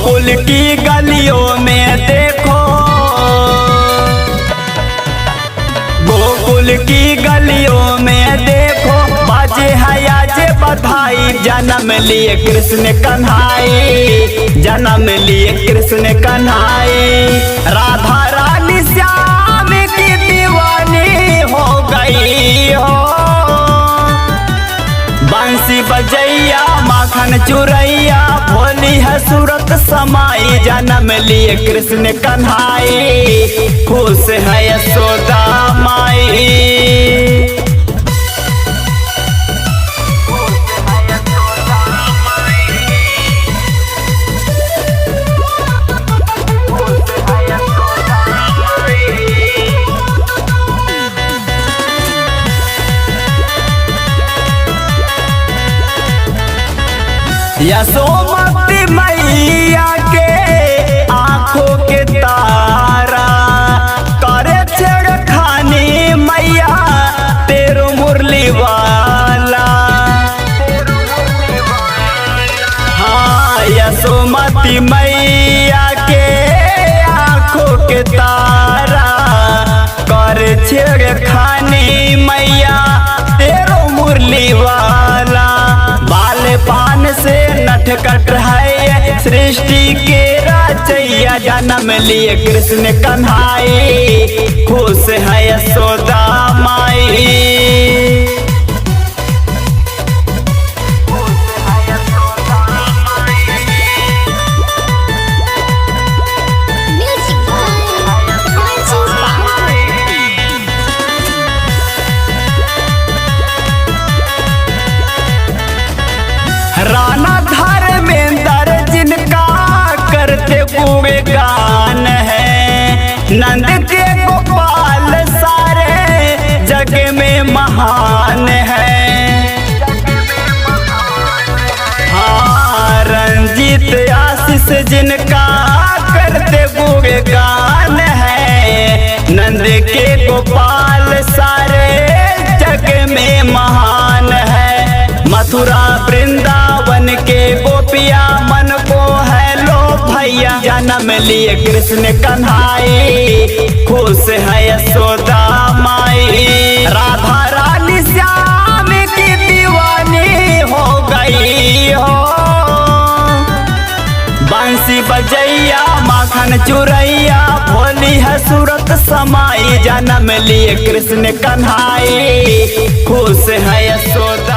गोकुल की गलियों में देखो, गोकुल की गलियों में देखो, बाजे हयाजे बधाई। जन्म लिए कृष्ण कन्हाई, जन्म लिए कृष्ण कन्हाई। राधा रानी श्याम की दीवानी हो गई हो, बंसी बजैया माखन चुरैया, भोली है सूरत समाई। जन्म लिए कृष्ण कन्हाई, खुश है यशोदा माई। यशोमती मैया के आँखों के तारा, करे छेड़खानी मैया तेरो मुरली वाला। हाँ, यशोमती मैया के आँखों के तारा, करे छेड़खानी मैया तेरो मुरली वाला। बाल पान से नटखट है सृष्टि के रचैया। जन्म लिए कृष्ण कन्हाई, खुश है यशोदा माई। राणा धर्मेंद्र जिनका करते हुए गान है, नंद के गोपाल सारे जग में महान है। हाँ, रंजीत आशीष जिनका करते हुए गान है, नंद के गोपाल सारे जग में महान है। मथुरा वृंदावन के गोपिया मन को है लो भैया। जन्म लिए कृष्ण कन्हाई, खुश है यशोदा माई। राधा रानी श्याम की दीवानी हो गई हो, बंसी बजैया माखन चुरैया, भोली है सूरत समाई। जन्म लिए कृष्ण कन्हाई, खुश है यशोदा।